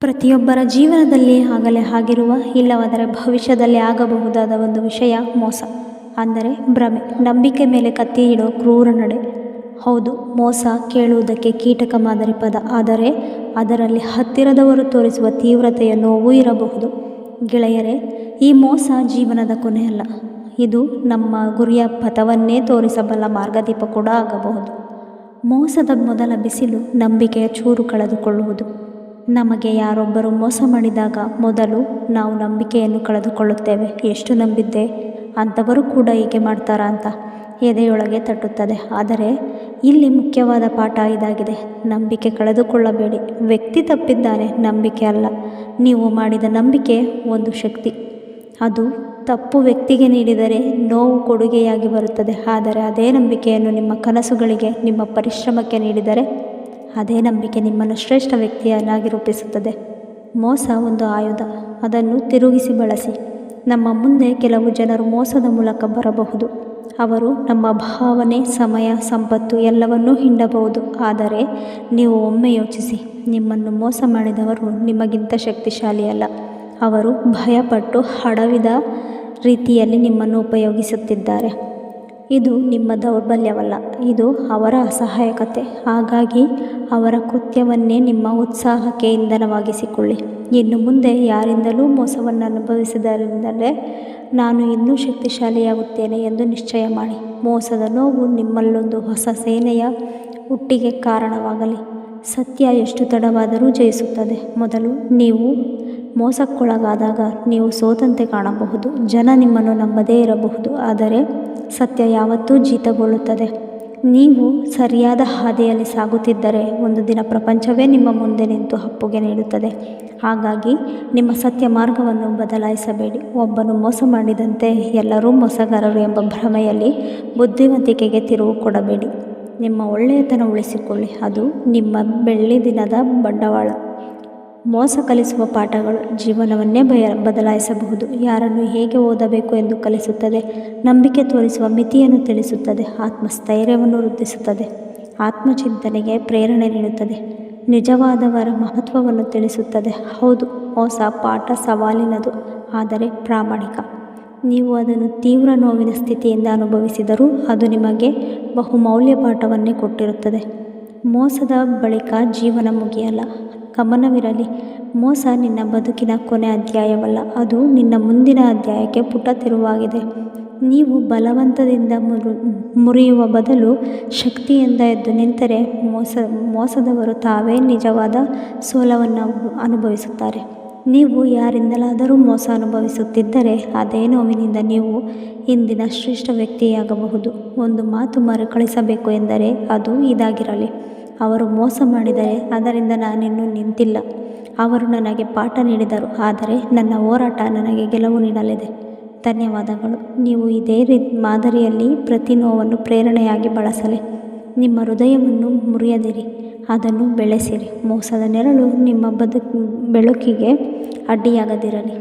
ಪ್ರತಿಯೊಬ್ಬರ ಜೀವನದಲ್ಲಿ ಆಗಲೇ ಆಗಿರುವ ಇಲ್ಲವಾದರೆ ಭವಿಷ್ಯದಲ್ಲಿ ಆಗಬಹುದಾದ ಒಂದು ವಿಷಯ ಮೋಸ, ಅಂದರೆ ಭ್ರಮೆ. ನಂಬಿಕೆ ಮೇಲೆ ಕತ್ತಿ ಇಡೋ ಕ್ರೂರ ನಡೆ. ಹೌದು, ಮೋಸ ಕೇಳುವುದಕ್ಕೆ ಕೀಟಕ ಮಾದರಿ ಪದ, ಆದರೆ ಅದರಲ್ಲಿ ಹತ್ತಿರದವರು ತೋರಿಸುವ ತೀವ್ರತೆಯ ನೋವು ಇರಬಹುದು. ಗೆಳೆಯರೇ, ಈ ಮೋಸ ಜೀವನದ ಕೊನೆಯಲ್ಲ, ಇದು ನಮ್ಮ ಗುರಿಯ ಪಥವನ್ನೇ ತೋರಿಸಬಲ್ಲ ಮಾರ್ಗದೀಪ ಕೂಡ ಆಗಬಹುದು. ಮೋಸದ ಮೊದಲ ಬಿಸಿಲು ನಂಬಿಕೆಯ ಚೂರು ಕಳೆದುಕೊಳ್ಳುವುದು. ನಮಗೆ ಯಾರೊಬ್ಬರು ಮೋಸ ಮಾಡಿದಾಗ ಮೊದಲು ನಾವು ನಂಬಿಕೆಯನ್ನು ಕಳೆದುಕೊಳ್ಳುತ್ತೇವೆ. ಎಷ್ಟು ನಂಬಿದ್ದೆ, ಅಂಥವರು ಕೂಡ ಹೀಗೆ ಮಾಡ್ತಾರಾ ಅಂತ ಎದೆಯೊಳಗೆ ತಟ್ಟುತ್ತದೆ. ಆದರೆ ಇಲ್ಲಿ ಮುಖ್ಯವಾದ ಪಾಠ ಇದಾಗಿದೆ: ನಂಬಿಕೆ ಕಳೆದುಕೊಳ್ಳಬೇಡಿ. ವ್ಯಕ್ತಿ ತಪ್ಪಿದ್ದಾನೆ, ನಂಬಿಕೆ ಅಲ್ಲ. ನೀವು ಮಾಡಿದ ನಂಬಿಕೆ ಒಂದು ಶಕ್ತಿ. ಅದು ತಪ್ಪು ವ್ಯಕ್ತಿಗೆ ನೀಡಿದರೆ ನೋವು ಕೊಡುಗೆಯಾಗಿ ಬರುತ್ತದೆ. ಆದರೆ ಅದೇ ನಂಬಿಕೆಯನ್ನು ನಿಮ್ಮ ಕನಸುಗಳಿಗೆ, ನಿಮ್ಮ ಪರಿಶ್ರಮಕ್ಕೆ ನೀಡಿದರೆ ಅದೇ ನಂಬಿಕೆ ನಿಮ್ಮನ್ನು ಶ್ರೇಷ್ಠ ವ್ಯಕ್ತಿಯನ್ನಾಗಿ ರೂಪಿಸುತ್ತದೆ. ಮೋಸ ಒಂದು ಆಯುಧ, ಅದನ್ನು ತಿರುಗಿಸಿ ಬಳಸಿ. ನಮ್ಮ ಮುಂದೆ ಕೆಲವು ಜನರು ಮೋಸದ ಮೂಲಕ ಬರಬಹುದು. ಅವರು ನಮ್ಮ ಭಾವನೆ, ಸಮಯ, ಸಂಪತ್ತು ಎಲ್ಲವನ್ನೂ ಹಿಂಡಬಹುದು. ಆದರೆ ನೀವು ಒಮ್ಮೆ ಯೋಚಿಸಿ, ನಿಮ್ಮನ್ನು ಮೋಸ ಮಾಡಿದವರು ನಿಮಗಿಂತ ಶಕ್ತಿಶಾಲಿಯಲ್ಲ. ಅವರು ಭಯಪಟ್ಟು ಹಡವಿದ ರೀತಿಯಲ್ಲಿ ನಿಮ್ಮನ್ನು ಉಪಯೋಗಿಸುತ್ತಿದ್ದಾರೆ. ಇದು ನಿಮ್ಮ ದೌರ್ಬಲ್ಯವಲ್ಲ, ಇದು ಅವರ ಅಸಹಾಯಕತೆ. ಹಾಗಾಗಿ ಅವರ ಕೃತ್ಯವನ್ನೇ ನಿಮ್ಮ ಉತ್ಸಾಹಕ್ಕೆ ಇಂಧನವಾಗಿಸಿಕೊಳ್ಳಿ. ಇನ್ನು ಮುಂದೆ ಯಾರಿಂದಲೂ ಮೋಸವನ್ನು ಅನುಭವಿಸಿದರಿಂದಲೇ ನಾನು ಇನ್ನೂ ಶಕ್ತಿಶಾಲಿಯಾಗುತ್ತೇನೆ ಎಂದು ನಿಶ್ಚಯ ಮಾಡಿ. ಮೋಸದ ನೋವು ನಿಮ್ಮಲ್ಲೊಂದು ಹೊಸ ಸೇನೆಯ ಹುಟ್ಟಿಗೆ ಕಾರಣವಾಗಲಿ. ಸತ್ಯ ಎಷ್ಟು ತಡವಾದರೂ ಜಯಿಸುತ್ತದೆ. ಮೊದಲು ನೀವು ಮೋಸಕ್ಕೊಳಗಾದಾಗ ನೀವು ಸೋತಂತೆ ಕಾಣಬಹುದು. ಜನ ನಿಮ್ಮನ್ನು ನಂಬದೇ ಇರಬಹುದು, ಆದರೆ ಸತ್ಯ ಯಾವತ್ತೂ ಜೀತಗೊಳ್ಳುತ್ತದೆ. ನೀವು ಸರಿಯಾದ ಹಾದಿಯಲ್ಲಿ ಸಾಗುತ್ತಿದ್ದರೆ ಒಂದು ದಿನ ಪ್ರಪಂಚವೇ ನಿಮ್ಮ ಮುಂದೆ ನಿಂತು ಅಪ್ಪುಗೆ ನೀಡುತ್ತದೆ. ಹಾಗಾಗಿ ನಿಮ್ಮ ಸತ್ಯ ಮಾರ್ಗವನ್ನು ಬದಲಾಯಿಸಬೇಡಿ. ಒಬ್ಬನು ಮೋಸ ಮಾಡಿದಂತೆ ಎಲ್ಲರೂ ಮೋಸಗಾರರು ಎಂಬ ಭ್ರಮೆಯಲ್ಲಿ ಬುದ್ಧಿವಂತಿಕೆಗೆ ತಿರುವು ಕೊಡಬೇಡಿ. ನಿಮ್ಮ ಒಳ್ಳೆಯತನ ಉಳಿಸಿಕೊಳ್ಳಿ, ಅದು ನಿಮ್ಮ ಬೆಳ್ಳಿ ದಿನದ ಬಂಡವಾಳ. ಮೋಸ ಕಲಿಸುವ ಪಾಠಗಳು ಜೀವನವನ್ನೇ ಬದಲಾಯಿಸಬಹುದು. ಯಾರನ್ನು ಹೇಗೆ ಓದಬೇಕು ಎಂದು ಕಲಿಸುತ್ತದೆ. ನಂಬಿಕೆ ತೋರಿಸುವ ಮಿತಿಯನ್ನು ತಿಳಿಸುತ್ತದೆ. ಆತ್ಮಸ್ಥೈರ್ಯವನ್ನು ವೃದ್ಧಿಸುತ್ತದೆ. ಆತ್ಮಚಿಂತನೆಗೆ ಪ್ರೇರಣೆ ನೀಡುತ್ತದೆ. ನಿಜವಾದವರ ಮಹತ್ವವನ್ನು ತಿಳಿಸುತ್ತದೆ. ಹೌದು, ಮೋಸ ಪಾಠ ಸವಾಲಿನದು, ಆದರೆ ಪ್ರಾಮಾಣಿಕ. ನೀವು ಅದನ್ನು ತೀವ್ರ ನೋವಿನ ಸ್ಥಿತಿಯಿಂದ ಅನುಭವಿಸಿದರೂ ಅದು ನಿಮಗೆ ಬಹುಮೌಲ್ಯ ಪಾಠವನ್ನೇ ಕೊಟ್ಟಿರುತ್ತದೆ. ಮೋಸದ ಬಳಿಕ ಜೀವನ ಮುಗಿಯಲ್ಲ. ಗಮನವಿರಲಿ, ಮೋಸ ನಿನ್ನ ಬದುಕಿನ ಕೊನೆ ಅಧ್ಯಾಯವಲ್ಲ, ಅದು ನಿನ್ನ ಮುಂದಿನ ಅಧ್ಯಾಯಕ್ಕೆ ಪುಟ ತಿರುವಾಗಿದೆ. ನೀವು ಬಲವಂತದಿಂದ ಮುರಿಯುವ ಬದಲು ಶಕ್ತಿಯಿಂದ ಎದ್ದು ನಿಂತರೆ ಮೋಸದವರು ತಾವೇ ನಿಜವಾದ ಸೋಲವನ್ನು ಅನುಭವಿಸುತ್ತಾರೆ. ನೀವು ಯಾರಿಂದಲಾದರೂ ಮೋಸ ಅನುಭವಿಸುತ್ತಿದ್ದರೆ ಅದೇ ನೋವಿನಿಂದ ನೀವು ಇಂದಿನ ಶ್ರೇಷ್ಠ ವ್ಯಕ್ತಿಯಾಗಬಹುದು. ಒಂದು ಮಾತು ಮರುಕಳಿಸಬೇಕು ಎಂದರೆ ಅದು ಇದಾಗಿರಲಿ: ಅವರು ಮೋಸ ಮಾಡಿದರೆ ಅದರಿಂದ ನಾನಿನ್ನೂ ನಿಂತಿಲ್ಲ. ಅವರು ನನಗೆ ಪಾಠ ನೀಡಿದರು, ಆದರೆ ನನ್ನ ಹೋರಾಟ ನನಗೆ ಗೆಲುವು ನೀಡಲಿದೆ. ಧನ್ಯವಾದಗಳು. ನೀವು ಇದೇ ಮಾದರಿಯಲ್ಲಿ ಪ್ರತಿ ನೋವನ್ನು ಪ್ರೇರಣೆಯಾಗಿ ಬಳಸಲಿ. ನಿಮ್ಮ ಹೃದಯವನ್ನು ಮುರಿಯದಿರಿ, ಅದನ್ನು ಬೆಳೆಸಿರಿ. ಮೋಸದ ನೆರಳು ನಿಮ್ಮ ಬೆಳಕಿಗೆ ಅಡ್ಡಿಯಾಗದಿರಲಿ.